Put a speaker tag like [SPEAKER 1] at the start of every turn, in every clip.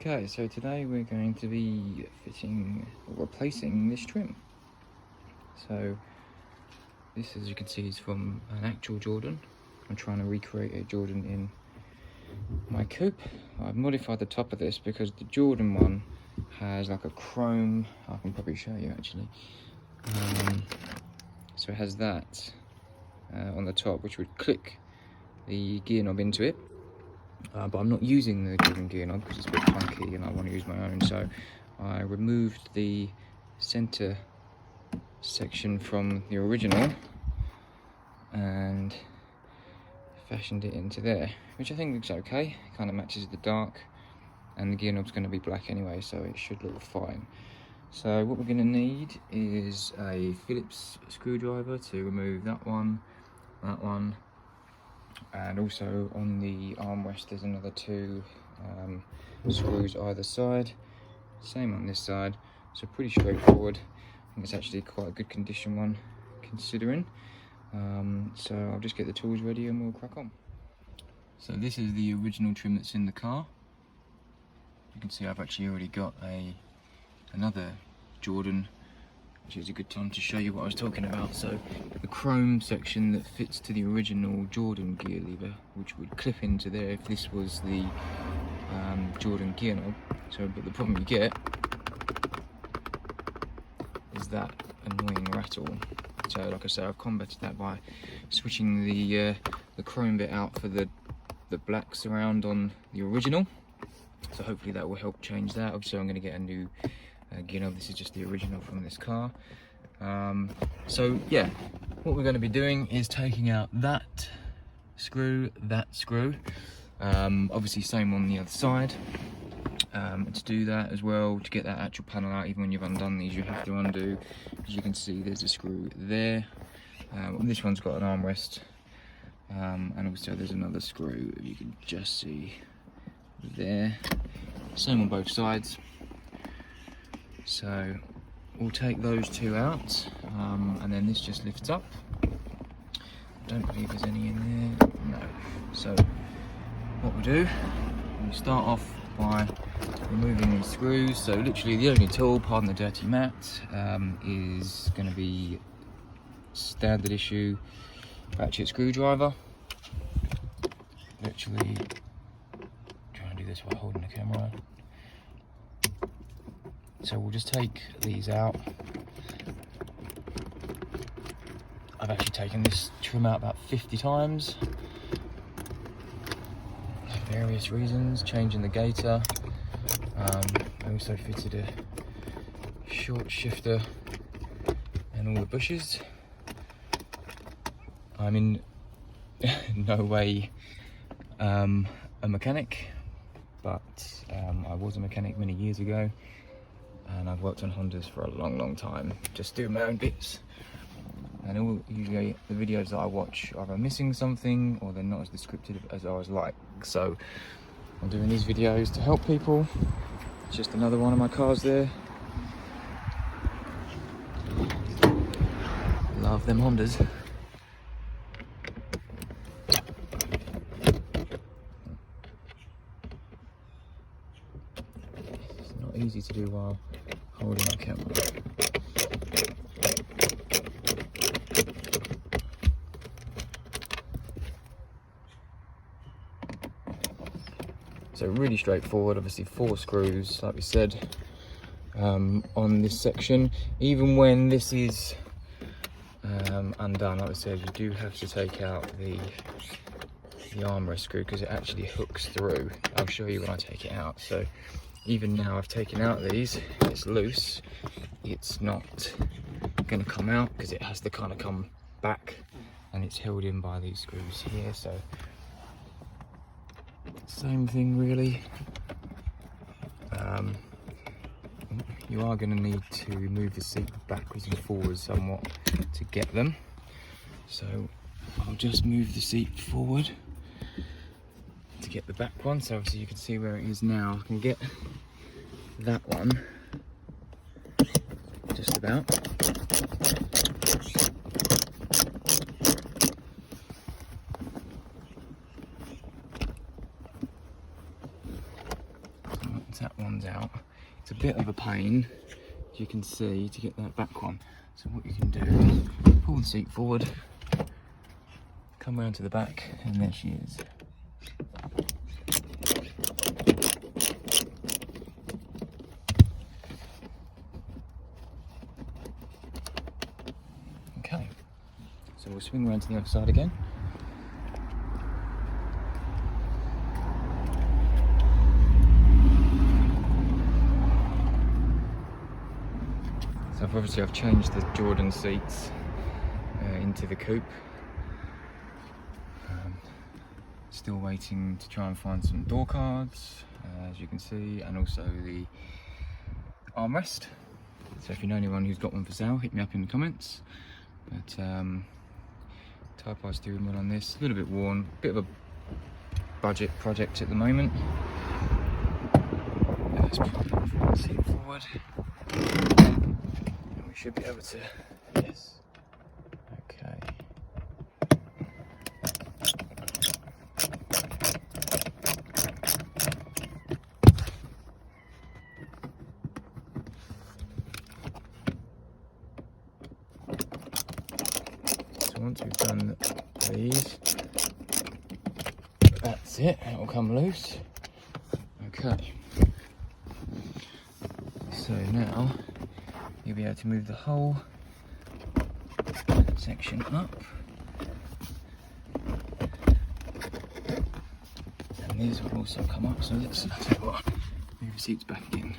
[SPEAKER 1] Okay, so today we're going to be fitting or replacing this trim. So this, as you can see, is from an actual Jordan. I'm trying to recreate a Jordan in my coupe. I've modified the top of this because the Jordan one has like a chrome, I can probably show you actually. So it has that on the top, which would click the gear knob into it. But I'm not using the Jordan gear knob because it's a bit funky and I want to use my own, so I removed the center section from the original and fashioned it into there, which I think looks okay. It kind of matches the dark, and the gear knob's going to be black anyway, so it should look fine. So what we're going to need is a Phillips screwdriver to remove that one, and also on the armrest there's another two screws either side, same on this side, so pretty straightforward. I think it's actually quite a good condition one considering. So I'll just get the tools ready and we'll crack on. So this is the original trim that's in the car. You can see I've actually already got another Jordan, which is a good time to show you what I was talking about. So the chrome section that fits to the original Jordan gear lever, which would clip into there if this was the Jordan gear knob. So, but the problem you get is that annoying rattle. So like I say, I've combated that by switching the chrome bit out for the black surround on the original. So hopefully that will help change that. Obviously I'm going to get a new gear knob. This is just the original from this car. So yeah, what we're going to be doing is taking out that screw, obviously same on the other side. To do that as well, to get that actual panel out, even when you've undone these, you have to undo. As you can see, there's a screw there. This one's got an armrest, and also there's another screw, you can just see there. Same on both sides. So we'll take those two out, and then this just lifts up. I don't believe there's any in there, no. So what we'll do, we start off by removing these screws. So literally the only tool, pardon the dirty mat, is going to be standard issue ratchet screwdriver. Literally try and do this while holding the camera. So we'll just take these out. I've actually taken this trim out about 50 times. For various reasons, changing the gaiter. I also fitted a short shifter and all the bushes. I'm in no way a mechanic, but I was a mechanic many years ago, and I've worked on Hondas for a long time, just doing my own bits. And usually the videos that I watch are either missing something or they're not as descriptive as I was like. So I'm doing these videos to help people. It's just another one of my cars there. Love them Hondas. It's not easy to do while holding my camera. So really straightforward, obviously 4 screws, like we said, on this section. Even when this is undone, like I said, you do have to take out the armrest screw because it actually hooks through. I'll show you when I take it out. So even now I've taken out these, it's loose, it's not going to come out because it has to kind of come back, and it's held in by these screws here. So same thing really. You are going to need to move the seat backwards and forwards somewhat to get them. So I'll just move the seat forward to get the back one. So obviously you can see where it is now. I can get that one just about. once that one's out, it's a bit of a pain, as you can see, to get that back one. So what you can do is pull the seat forward, come around to the back, and there she is. Okay, so we'll swing around to the other side again. So obviously I've changed the Jordan seats into the coupe. Still waiting to try and find some door cards, as you can see, and also the armrest. So if you know anyone who's got one for sale, hit me up in the comments. But Type R steering wheel on this, a little bit worn, bit of a budget project at the moment. Let's put the seat forward. And we should be able to, yes. Okay. Once we've done these, that's it, it will come loose. Okay, so now you'll be able to move the whole section up, and these will also come up. So let's tell you what, move the seats back again.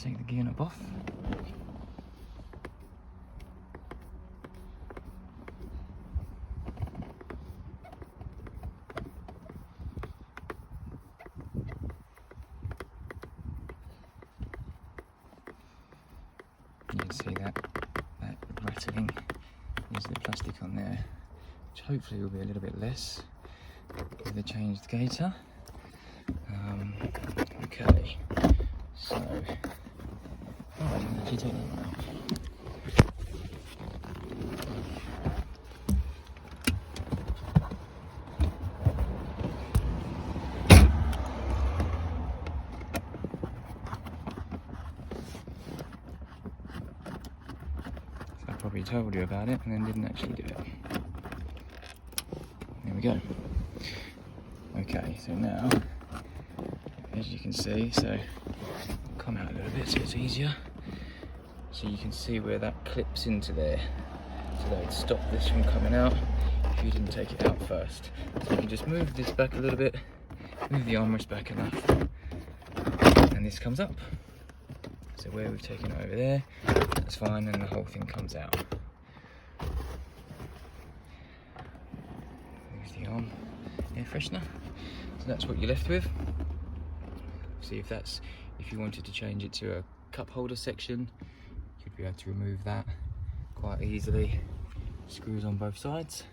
[SPEAKER 1] Take the gear knob off. You can see that rattling. There's the plastic on there, which hopefully will be a little bit less with the changed gaiter. Okay, so I can actually take that one out. So I probably told you about it and then didn't actually do it. There we go. Okay, so now, as you can see, so come out a little bit so it's easier. So you can see where that clips into there. So that would stop this from coming out if you didn't take it out first. So you can just move this back a little bit, move the armrest back enough, and this comes up. So where we've taken it over there, that's fine, and the whole thing comes out. There's the arm air freshener. So that's what you're left with. See if you wanted to change it to a cup holder section, you'd be able to remove that quite easily. Screws on both sides.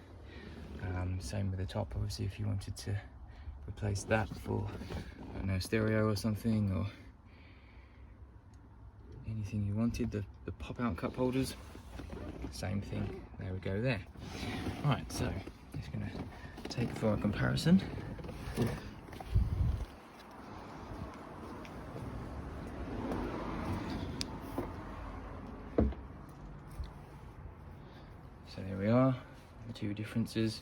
[SPEAKER 1] Same with the top, obviously, if you wanted to replace that for, I don't know, stereo or something, or anything you wanted. The pop-out cup holders, same thing. There we go there. Right, so just gonna take for a comparison. So there we are, the two differences.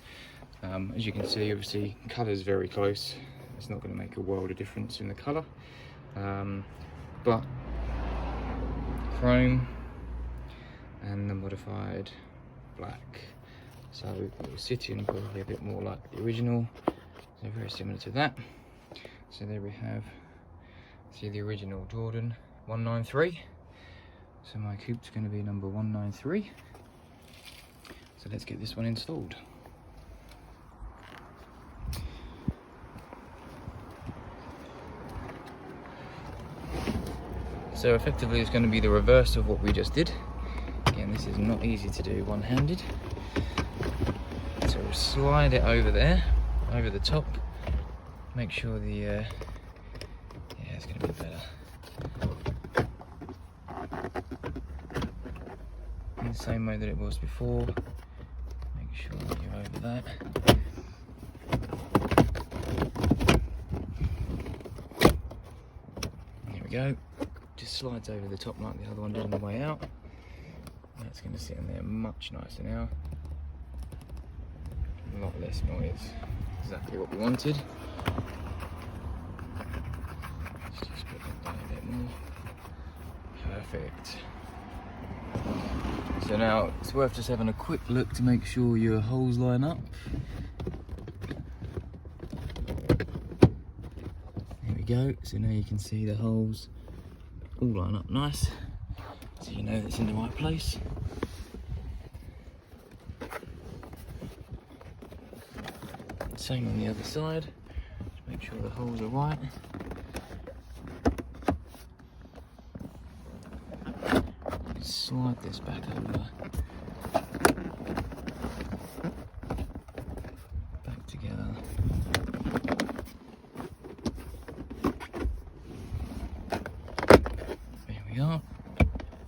[SPEAKER 1] As you can see, obviously, colour is very close. It's not going to make a world of difference in the colour. But chrome and the modified black. So it will sit in probably a bit more like the original. So very similar to that. So there we have, see the original Jordan 193. So my coupe's going to be number 193. So let's get this one installed. So effectively it's going to be the reverse of what we just did. Again, this is not easy to do one-handed. So we'll slide it over there, over the top. Make sure the, yeah, it's going to be better. the same way that it was before. Make sure that you're over that. There we go. Just slides over the top like the other one did on the way out. That's going to sit in there much nicer now. A lot less noise. Exactly what we wanted. Let's just put that down a bit more. Perfect. So now it's worth just having a quick look to make sure your holes line up. There we go. So now you can see the holes all line up nice. So you know it's in the right place. Same on the other side. Just make sure the holes are right. Slide this back over. Back together. There we are.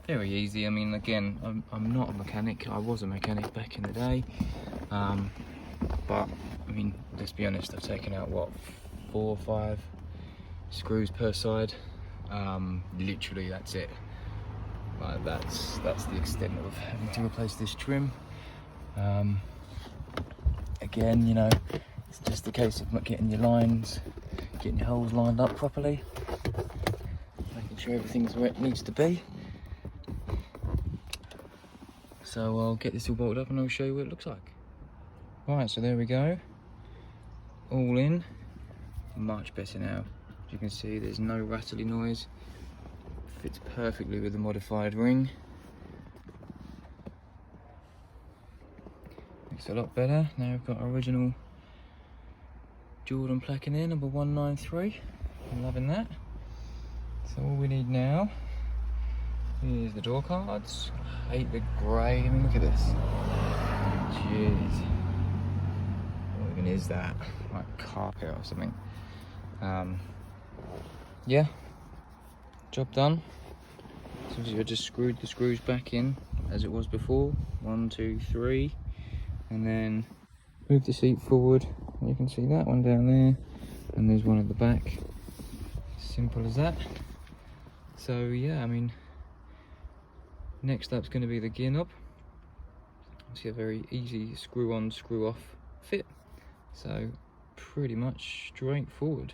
[SPEAKER 1] Very easy. I mean, again, I'm not a mechanic. I was a mechanic back in the day. But, I mean, let's be honest, I've taken out, what, 4 or 5 screws per side. Literally, that's it. Like that's the extent of having to replace this trim. Again, you know, it's just a case of getting your lines, getting your holes lined up properly, making sure everything's where it needs to be. So I'll get this all bolted up and I'll show you what it looks like. Right, so there we go. All in. Much better now. As you can see, there's no rattly noise. Fits perfectly with the modified ring. Looks a lot better. Now we've got original Jordan plaque in there, number 193. I'm loving that. So all we need now is the door cards. I hate the grey. I mean, look at this. Jeez. What even is that? Like carpet or something. Yeah. Job done. So I just screwed the screws back in as it was before. 1, 2, 3, and then move the seat forward. You can see that one down there, and there's one at the back. Simple as that. So yeah, I mean, next up's going to be the gear knob. See a very easy screw on, screw off fit. So pretty much straightforward.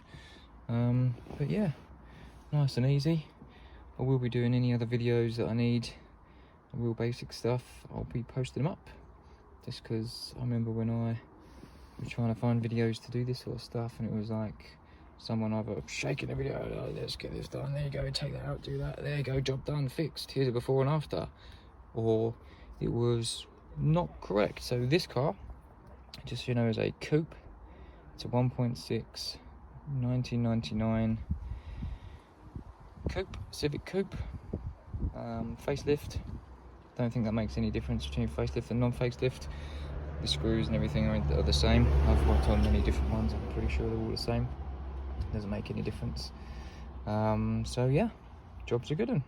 [SPEAKER 1] But yeah, nice and easy. I will be doing any other videos that I need, real basic stuff. I'll be posting them up, just because I remember when I was trying to find videos to do this sort of stuff, and it was like someone either shaking the video, oh, let's get this done, there you go, take that out, do that, there you go, job done, fixed, here's a before and after, or it was not correct. So this car, just so you know, is a coupe. It's a 1.6 1999 coupe, Civic coupe, facelift. Don't think that makes any difference between facelift and non-facelift. The screws and everything are the same. I've worked on many different ones, I'm pretty sure they're all the same. Doesn't make any difference. So yeah, job's a good one.